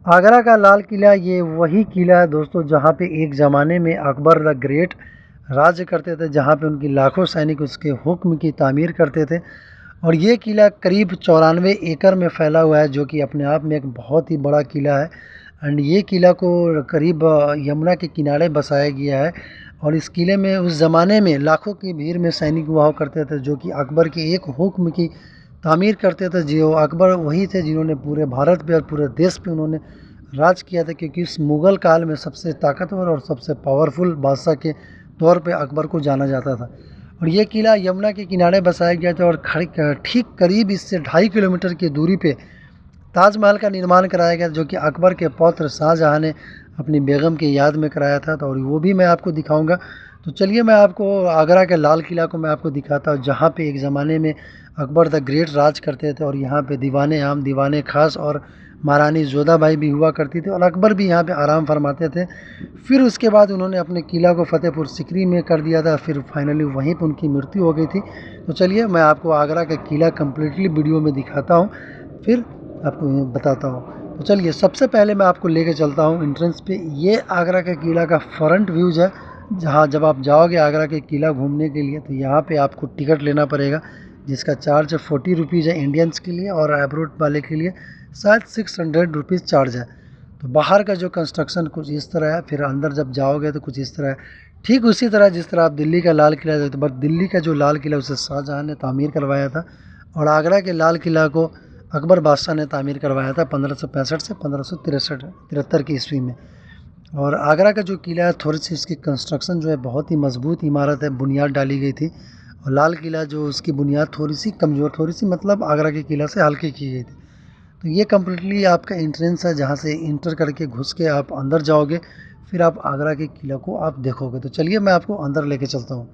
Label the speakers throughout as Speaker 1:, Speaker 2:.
Speaker 1: आगरा का लाल किला ये वही किला है दोस्तों जहाँ पे एक ज़माने में अकबर द ग्रेट राज्य करते थे, जहाँ पे उनकी लाखों सैनिक उसके हुक्म की तामीर करते थे। और ये किला करीब 94 एकड़ में फैला हुआ है, जो कि अपने आप में एक बहुत ही बड़ा किला है। एंड ये किला को करीब यमुना के किनारे बसाया गया है। और इस किले में उस ज़माने में लाखों की भीड़ में सैनिक हुआ करते थे, जो कि अकबर के एक हुक्म की तामीर करते थे। जो अकबर वही थे जिन्होंने पूरे भारत पे और पूरे देश पे उन्होंने राज किया था, क्योंकि इस मुग़ल काल में सबसे ताकतवर और सबसे पावरफुल बादशाह के तौर पे अकबर को जाना जाता था। और ये किला यमुना के किनारे बसाया गया था और ठीक करीब इससे 2.5 किलोमीटर की दूरी पे ताजमहल का निर्माण कराया गया, जो कि अकबर के पौत्र शाहजहाँ ने अपनी बेगम की याद में कराया था। तो और वो भी मैं आपको दिखाऊंगा। तो चलिए मैं आपको आगरा के लाल किला को मैं आपको दिखाता हूँ, जहाँ पे एक ज़माने में अकबर द ग्रेट राज करते थे। और यहाँ पे दीवाने आम, दीवाने ख़ास और महारानी जोधाबाई भी हुआ करती थी, और अकबर भी यहाँ पे आराम फरमाते थे। फिर उसके बाद उन्होंने अपने किला को फ़तेहपुर सिकरी में कर दिया था, फिर फाइनली वहीं पर उनकी मृत्यु हो गई थी। तो चलिए मैं आपको आगरा का किला कम्प्लीटली वीडियो में दिखाता हूँ, फिर आपको बताता हूँ। तो चलिए सबसे पहले मैं आपको लेके चलता हूँ एंट्रेंस पे। ये आगरा के किला का फ्रंट व्यूज़ है, जहाँ जब आप जाओगे आगरा के किला घूमने के लिए तो यहाँ पे आपको टिकट लेना पड़ेगा, जिसका चार्ज 40 रुपीज़ है इंडियंस के लिए, और अब्रोड वाले के लिए शायद 600 रुपीज़ चार्ज है। तो बाहर का जो कंस्ट्रक्शन कुछ इस तरह है, फिर अंदर जब जाओगे तो कुछ इस तरह है। ठीक उसी तरह जिस तरह आप दिल्ली का लाल किला देखते, बट दिल्ली का जो लाल किला उसे शाहजहाँ ने तामीर करवाया था, और आगरा के लाल किला को अकबर बादशाह ने तामीर करवाया था 1565 से 1563 की ईस्वी में। और आगरा का जो किला है, थोड़ी सी इसकी कंस्ट्रक्शन जो है बहुत ही मजबूत इमारत है, बुनियाद डाली गई थी। और लाल किला जो उसकी बुनियाद थोड़ी सी कमज़ोर, थोड़ी सी मतलब आगरा के किला से हल्की की गई थी। तो ये कम्प्लीटली आपका एंट्रेंस है, जहाँ से इंटर करके घुस के आप अंदर जाओगे, फिर आप आगरा के किला को आप देखोगे। तो चलिए मैं आपको अंदर लेके चलता हूँ।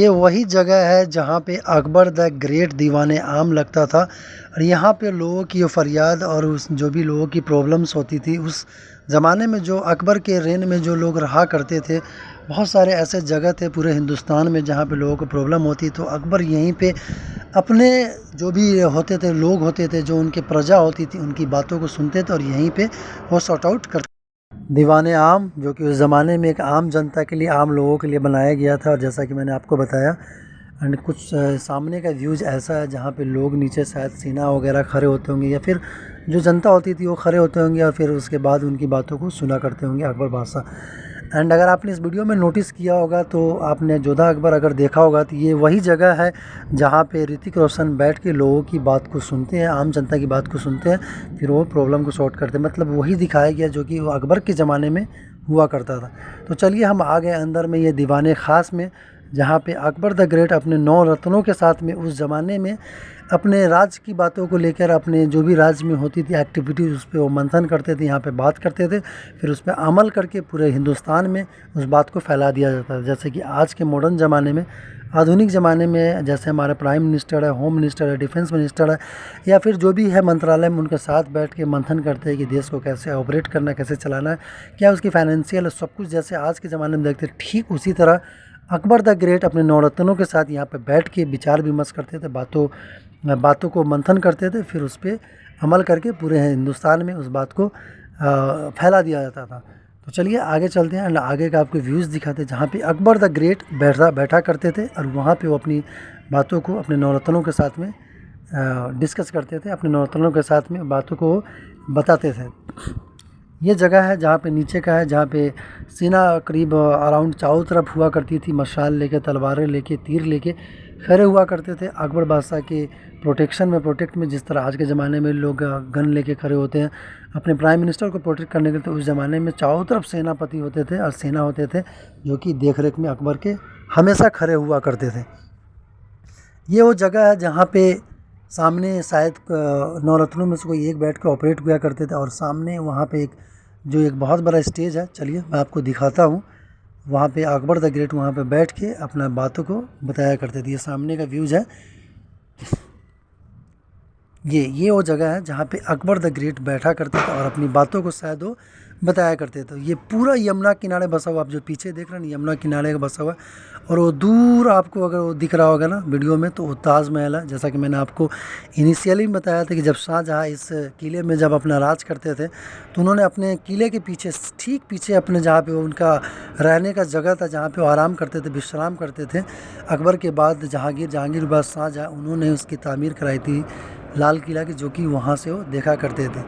Speaker 1: ये वही जगह है जहाँ पे अकबर द ग्रेट दीवाने आम लगता था और यहाँ पे लोगों की फरियाद और उस जो भी लोगों की प्रॉब्लम्स होती थी उस ज़माने में, जो अकबर के रेन में जो लोग रहा करते थे, बहुत सारे ऐसे जगह थे पूरे हिंदुस्तान में जहाँ पे लोगों को प्रॉब्लम होती, तो अकबर यहीं पे अपने जो भी होते थे लोग होते थे, जो उनकी प्रजा होती थी, उनकी बातों को सुनते थे और यहीं पे वो सॉर्ट आउट करते। दीवाने आम जो कि उस ज़माने में एक आम जनता के लिए, आम लोगों के लिए बनाया गया था, जैसा कि मैंने आपको बताया। एंड कुछ सामने का व्यूज़ ऐसा है जहाँ पे लोग नीचे शायद सीना वगैरह खड़े होते होंगे, या फिर जो जनता होती थी वो खड़े होते होंगे और फिर उसके बाद उनकी बातों को सुना करते होंगे अकबर बादशाह। एंड अगर आपने इस वीडियो में नोटिस किया होगा तो आपने जोधा अकबर अगर देखा होगा तो ये वही जगह है जहाँ पे ऋतिक रोशन बैठ के लोगों की बात को सुनते हैं, आम जनता की बात को सुनते हैं, फिर वो प्रॉब्लम को सॉर्ट करते हैं। मतलब वही दिखाया गया जो कि वो अकबर के ज़माने में हुआ करता था। तो चलिए हम आ गए अंदर में, ये दीवाने ख़ास में, जहाँ पे अकबर द ग्रेट अपने 9 रत्नों के साथ में उस ज़माने में अपने राज्य की बातों को लेकर, अपने जो भी राज्य में होती थी एक्टिविटीज़ उस पर वो मंथन करते थे, यहाँ पे बात करते थे, फिर उस पर अमल करके पूरे हिंदुस्तान में उस बात को फैला दिया जाता है। जैसे कि आज के मॉडर्न ज़माने में, आधुनिक ज़माने में, जैसे हमारे प्राइम मिनिस्टर है, होम मिनिस्टर है, डिफेंस मिनिस्टर है, या फिर जो भी है मंत्रालय में, उनके साथ बैठ के मंथन करते हैं कि देश को कैसे ऑपरेट करना है, कैसे चलाना है, क्या उसकी फाइनेंशियल सब कुछ, जैसे आज के ज़माने में देखते हैं, ठीक उसी तरह अकबर द ग्रेट अपने 9 रत्नों के साथ यहाँ पे बैठ के विचार विमर्श करते थे, बातों को मंथन करते थे, फिर उस पर अमल करके पूरे हिंदुस्तान में उस बात को फैला दिया जाता था। तो चलिए आगे चलते हैं, आगे का आपको व्यूज़ दिखाते हैं जहाँ पे अकबर द ग्रेट बैठा करते थे और वहाँ पे वो अपनी बातों को अपने 9 रत्नों के साथ में डिस्कस करते थे, अपने 9 रत्नों के साथ में बातों को बताते थे। ये जगह है जहाँ पे नीचे का है, जहाँ पे सीना करीब अराउंड चारों तरफ हुआ करती थी, मशाल लेके, तलवारें लेके, तीर लेके खड़े हुआ करते थे अकबर बादशाह के प्रोटेक्शन में, प्रोटेक्ट में। जिस तरह आज के ज़माने में लोग गन लेके खड़े होते हैं अपने प्राइम मिनिस्टर को प्रोटेक्ट करने के लिए, तो उस ज़माने में चारों तरफ सेनापति होते थे और सेना होते थे जो कि देख रेख में अकबर के हमेशा खड़े हुआ करते थे। ये वो जगह है जहाँ पे सामने शायद 9 रत्नों में से कोई एक बैठ के ऑपरेट हुआ करते थे, और सामने वहाँ पे एक बहुत बड़ा स्टेज है, चलिए मैं आपको दिखाता हूँ। वहाँ पे अकबर द ग्रेट वहाँ पे बैठ के अपना बातों को बताया करते थे। ये सामने का व्यूज़ है, ये वो जगह है जहाँ पे अकबर द ग्रेट बैठा करते थे और अपनी बातों को शायद वो बताया करते थे। ये पूरा यमुना किनारे बसा हुआ, आप जो पीछे देख रहे हैं यमुना किनारे का बसा हुआ है, और वो दूर आपको अगर वो दिख रहा होगा ना वीडियो में, तो वो ताजमहल है। जैसा कि मैंने आपको इनिशियली बताया था कि जब शाहजहाँ इस किले में जब अपना राज करते थे, तो उन्होंने अपने किले के पीछे, ठीक पीछे अपने जहाँ पे उनका रहने का जगह था, जहाँ पे वो आराम करते थे, विश्राम करते थे, अकबर के बाद जहांगीर के बाद शाहजहाँ, उन्होंने उसकी तामीर कराई थी लाल किला की, जो कि वहाँ से वो देखा करते थे।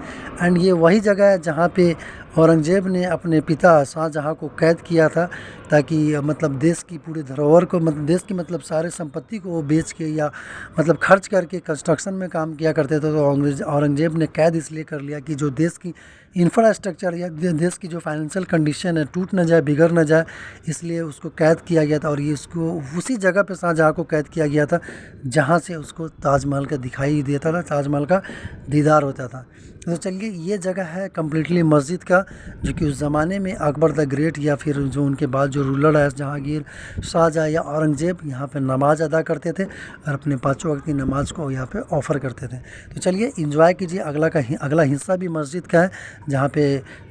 Speaker 1: एंड ये वही जगह है जहाँ पे औरंगज़ेब ने अपने पिता शाहजहाँ को कैद किया था, ताकि मतलब देश की पूरी धरोहर को, मतलब देश की मतलब सारे संपत्ति को वो बेच के या मतलब खर्च करके कंस्ट्रक्शन में काम किया करते थे। तो औरंगज़ेब ने कैद इसलिए कर लिया कि जो देश की इंफ्रास्ट्रक्चर या देश की जो फाइनेंशियल कंडीशन है टूट ना जाए, बिगड़ ना जाए, इसलिए उसको कैद किया गया था। और ये उसको उसी जगह पे शाहजहाँ को कैद किया गया था जहाँ से उसको ताजमहल का दिखाई देता था, ताजमहल का दीदार होता था। तो चलिए ये जगह है कम्प्लीटली मस्जिद का, जो कि उस ज़माने में अकबर द ग्रेट या फिर जो उनके बाद जो रूलर है जहांगीर, शाहजहाँ या औरंगज़ेब, यहाँ पे नमाज़ अदा करते थे और अपने 5 वक्त की नमाज को यहाँ पे ऑफ़र करते थे। तो चलिए इंजॉय कीजिए। अगला हिस्सा भी मस्जिद का है जहाँ पे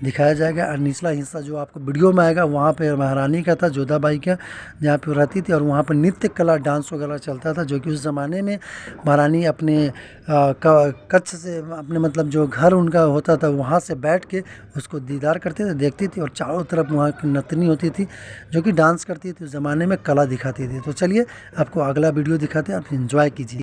Speaker 1: दिखाया जाएगा, और निचला हिस्सा जो आपको वीडियो में आएगा वहाँ पे महारानी का था, जोधाबाई का, जहाँ पे रहती थी, और वहाँ पर नृत्य कला, डांस वगैरह चलता था, जो कि उस ज़माने में महारानी अपने कच्छ से, अपने मतलब जो घर उनका होता था वहाँ से बैठ के उसको दीदार करते थे, देखती थी, और चारों तरफ वहाँ की नतनी होती थी जो कि डांस करती थी, उस ज़माने में कला दिखाती थी। तो चलिए आपको अगला वीडियो दिखाते हैं, आप एंजॉय कीजिए।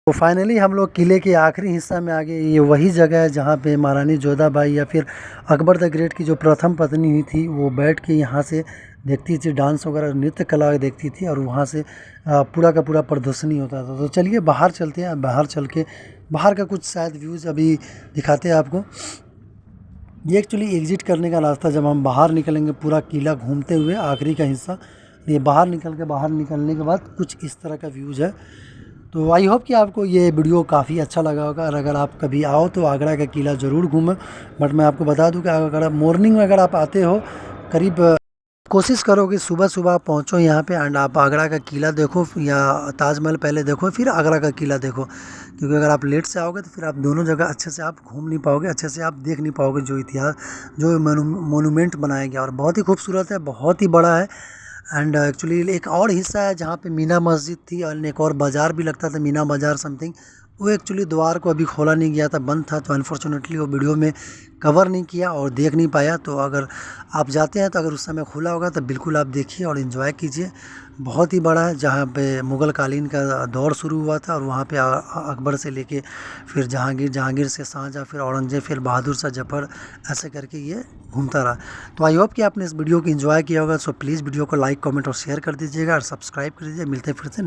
Speaker 1: तो फाइनली हम लोग किले के आखिरी हिस्सा में आ गए। ये वही जगह है जहाँ पे महारानी जोधाबाई या फिर अकबर द ग्रेट की जो प्रथम पत्नी हुई थी वो बैठ के यहाँ से देखती थी, डांस वगैरह नृत्य कला देखती थी और वहाँ से पूरा का पूरा प्रदर्शनी होता था। तो चलिए बाहर चलते हैं, बाहर चल के बाहर का कुछ शायद व्यूज़ अभी दिखाते हैं आपको। ये एक्चुअली एग्ज़िट करने का रास्ता, जब हम बाहर निकलेंगे पूरा किला घूमते हुए आखिरी का हिस्सा, ये बाहर निकलने के बाद कुछ इस तरह का व्यूज़ है। तो आई होप कि आपको ये वीडियो काफ़ी अच्छा लगा होगा और अगर आप कभी आओ तो आगरा का किला ज़रूर घूमें। बट मैं आपको बता दूं कि अगर मॉर्निंग में अगर आप आते हो, करीब कोशिश करो कि सुबह सुबह पहुंचो यहाँ पे एंड आप आगरा का किला देखो या ताजमहल पहले देखो फिर आगरा का किला देखो, क्योंकि अगर आप लेट से आओगे तो फिर आप दोनों जगह अच्छे से आप घूम नहीं पाओगे, अच्छे से आप देख नहीं पाओगे जो इतिहास, जो मोनूमेंट बनाया गया और बहुत ही खूबसूरत है, बहुत ही बड़ा है। एंड एक्चुअली एक और हिस्सा है जहाँ पे मीना मस्जिद थी और एक और बाज़ार भी लगता था, मीना बाज़ार समथिंग। वो एक्चुअली द्वार को अभी खोला नहीं गया था, बंद था, तो अनफॉर्चुनेटली वो वीडियो में कवर नहीं किया और देख नहीं पाया। तो अगर आप जाते हैं तो अगर उस समय खुला होगा तो बिल्कुल आप देखिए और इन्जॉय कीजिए। बहुत ही बड़ा है, जहाँ पे मुग़ल कालीन का दौर शुरू हुआ था और वहाँ पे अकबर से लेके फिर जहांगीर, जहांगीर से शाहजहाँ, फिर औरंगज़ेब, फिर बहादुर शाह जफ़र, ऐसे करके ये घूमता रहा। तो आई होप कि आपने इस वीडियो को एंजॉय किया होगा। सो प्लीज़ वीडियो को लाइक, कमेंट और शेयर कर दीजिएगा और सब्सक्राइब कर दीजिए। मिलते हैं फिर से